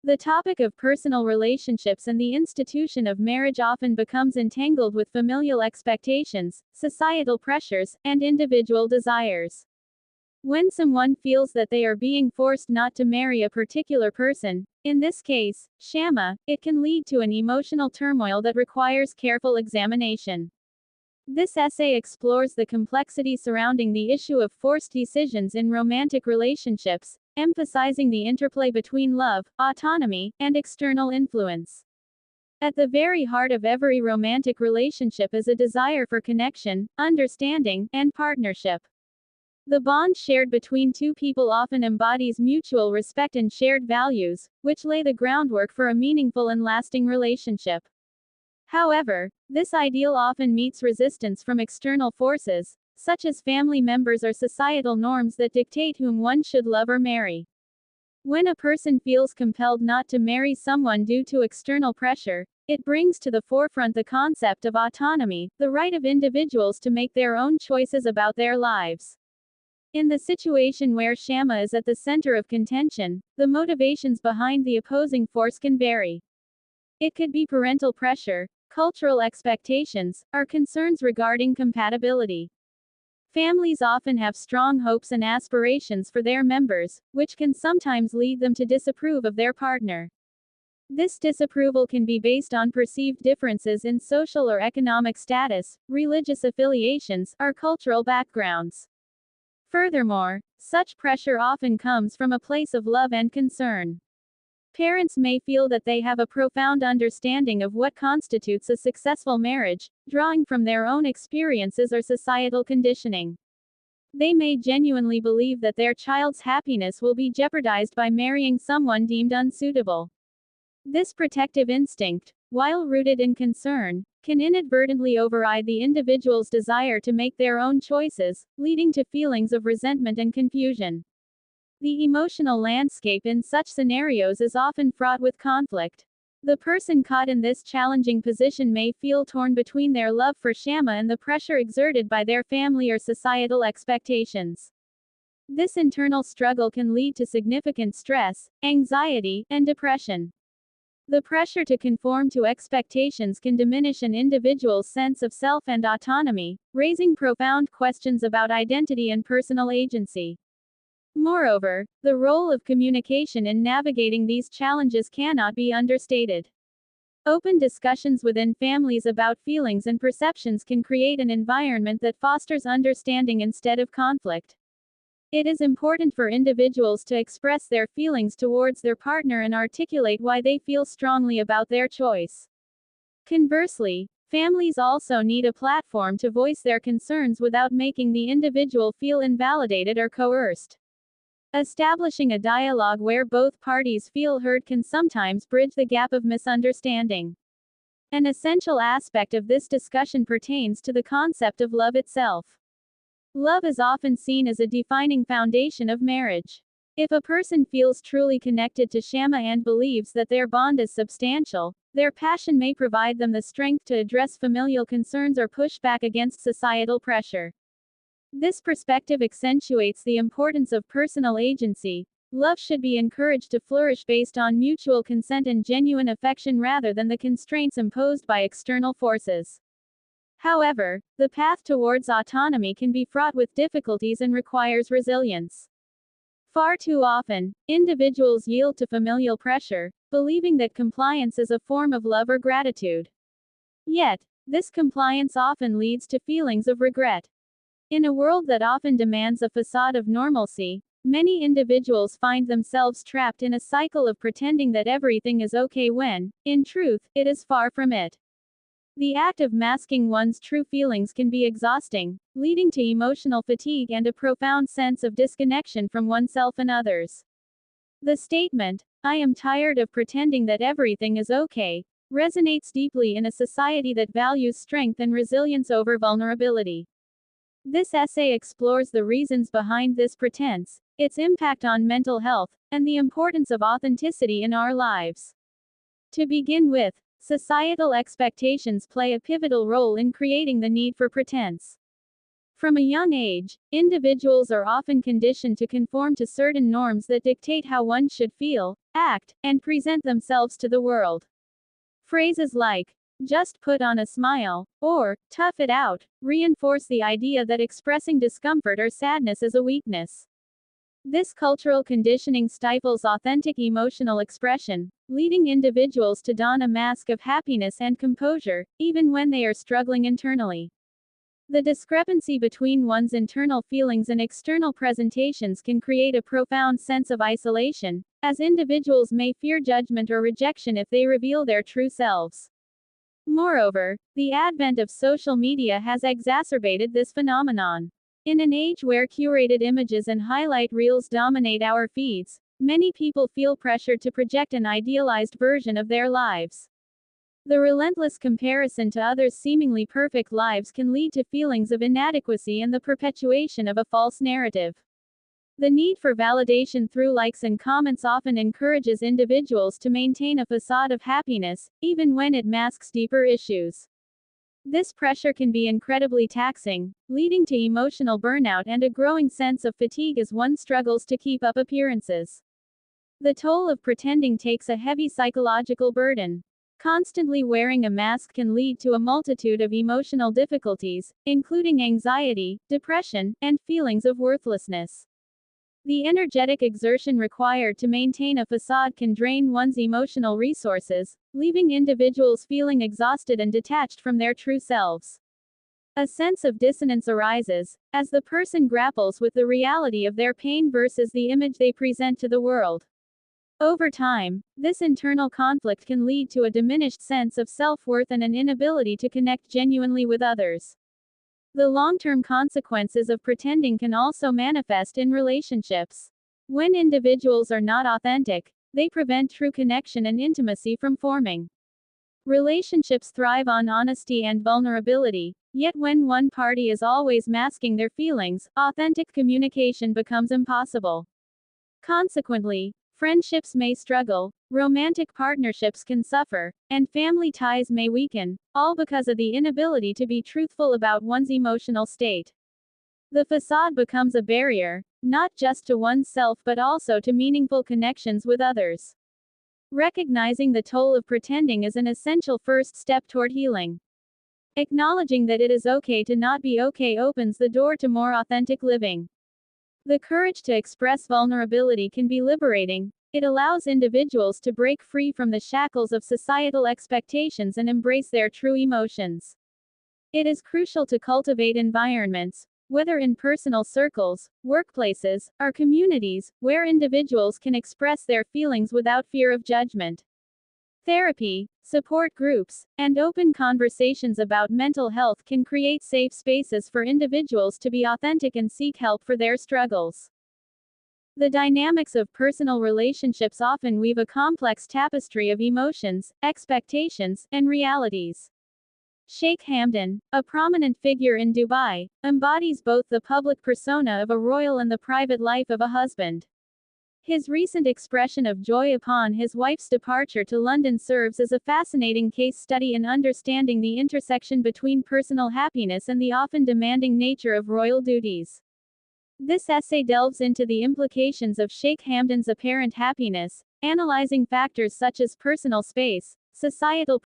The topic of personal relationships and the institution of marriage often becomes entangled with familial expectations, societal pressures, and individual desires. When someone feels that they are being forced not to marry a particular person, in this case, Shama, it can lead to an emotional turmoil that requires careful examination. This essay explores the complexity surrounding the issue of forced decisions in romantic relationships, emphasizing the interplay between love, autonomy, and external influence. At the very heart of every romantic relationship is a desire for connection, understanding, and partnership. The bond shared between two people often embodies mutual respect and shared values, which lay the groundwork for a meaningful and lasting relationship. However, this ideal often meets resistance from external forces, such as family members or societal norms that dictate whom one should love or marry. When a person feels compelled not to marry someone due to external pressure, it brings to the forefront the concept of autonomy, the right of individuals to make their own choices about their lives. In the situation where Shama is at the center of contention, the motivations behind the opposing force can vary. It could be parental pressure, cultural expectations, or concerns regarding compatibility. Families often have strong hopes and aspirations for their members, which can sometimes lead them to disapprove of their partner. This disapproval can be based on perceived differences in social or economic status, religious affiliations, or cultural backgrounds. Furthermore, such pressure often comes from a place of love and concern. Parents may feel that they have a profound understanding of what constitutes a successful marriage, drawing from their own experiences or societal conditioning. They may genuinely believe that their child's happiness will be jeopardized by marrying someone deemed unsuitable. This protective instinct, while rooted in concern, can inadvertently override the individual's desire to make their own choices, leading to feelings of resentment and confusion. The emotional landscape in such scenarios is often fraught with conflict. The person caught in this challenging position may feel torn between their love for Shama and the pressure exerted by their family or societal expectations. This internal struggle can lead to significant stress, anxiety, and depression. The pressure to conform to expectations can diminish an individual's sense of self and autonomy, raising profound questions about identity and personal agency. Moreover, the role of communication in navigating these challenges cannot be understated. Open discussions within families about feelings and perceptions can create an environment that fosters understanding instead of conflict. It is important for individuals to express their feelings towards their partner and articulate why they feel strongly about their choice. Conversely, families also need a platform to voice their concerns without making the individual feel invalidated or coerced. Establishing a dialogue where both parties feel heard can sometimes bridge the gap of misunderstanding. An essential aspect of this discussion pertains to the concept of love itself. Love is often seen as a defining foundation of marriage. If a person feels truly connected to Shama and believes that their bond is substantial, their passion may provide them the strength to address familial concerns or push back against societal pressure. This perspective accentuates the importance of personal agency. Love should be encouraged to flourish based on mutual consent and genuine affection rather than the constraints imposed by external forces. However, the path towards autonomy can be fraught with difficulties and requires resilience. Far too often, individuals yield to familial pressure, believing that compliance is a form of love or gratitude. Yet, this compliance often leads to feelings of regret. In a world that often demands a facade of normalcy, many individuals find themselves trapped in a cycle of pretending that everything is okay when, in truth, it is far from it. The act of masking one's true feelings can be exhausting, leading to emotional fatigue and a profound sense of disconnection from oneself and others. The statement, "I am tired of pretending that everything is okay," resonates deeply in a society that values strength and resilience over vulnerability. This essay explores the reasons behind this pretense, its impact on mental health, and the importance of authenticity in our lives. To begin with, societal expectations play a pivotal role in creating the need for pretense. From a young age, individuals are often conditioned to conform to certain norms that dictate how one should feel, act, and present themselves to the world. Phrases like, just put on a smile, or, tough it out, reinforce the idea that expressing discomfort or sadness is a weakness. This cultural conditioning stifles authentic emotional expression, leading individuals to don a mask of happiness and composure, even when they are struggling internally. The discrepancy between one's internal feelings and external presentations can create a profound sense of isolation, as individuals may fear judgment or rejection if they reveal their true selves. Moreover, the advent of social media has exacerbated this phenomenon. In an age where curated images and highlight reels dominate our feeds, many people feel pressured to project an idealized version of their lives. The relentless comparison to others' seemingly perfect lives can lead to feelings of inadequacy and the perpetuation of a false narrative. The need for validation through likes and comments often encourages individuals to maintain a facade of happiness, even when it masks deeper issues. This pressure can be incredibly taxing, leading to emotional burnout and a growing sense of fatigue as one struggles to keep up appearances. The toll of pretending takes a heavy psychological burden. Constantly wearing a mask can lead to a multitude of emotional difficulties, including anxiety, depression, and feelings of worthlessness. The energetic exertion required to maintain a facade can drain one's emotional resources, leaving individuals feeling exhausted and detached from their true selves. A sense of dissonance arises, as the person grapples with the reality of their pain versus the image they present to the world. Over time, this internal conflict can lead to a diminished sense of self-worth and an inability to connect genuinely with others. The long-term consequences of pretending can also manifest in relationships. When individuals are not authentic, they prevent true connection and intimacy from forming. Relationships thrive on honesty and vulnerability, yet when one party is always masking their feelings, authentic communication becomes impossible. Consequently, friendships may struggle, romantic partnerships can suffer, and family ties may weaken, all because of the inability to be truthful about one's emotional state. The facade becomes a barrier, not just to oneself but also to meaningful connections with others. Recognizing the toll of pretending is an essential first step toward healing. Acknowledging that it is okay to not be okay opens the door to more authentic living. The courage to express vulnerability can be liberating. It allows individuals to break free from the shackles of societal expectations and embrace their true emotions. It is crucial to cultivate environments, whether in personal circles, workplaces, or communities, where individuals can express their feelings without fear of judgment. Therapy, support groups, and open conversations about mental health can create safe spaces for individuals to be authentic and seek help for their struggles. The dynamics of personal relationships often weave a complex tapestry of emotions, expectations, and realities. Sheikh Hamdan, a prominent figure in Dubai, embodies both the public persona of a royal and the private life of a husband. His recent expression of joy upon his wife's departure to London serves as a fascinating case study in understanding the intersection between personal happiness and the often demanding nature of royal duties. This essay delves into the implications of Sheikh Hamdan's apparent happiness, analyzing factors such as personal space, societal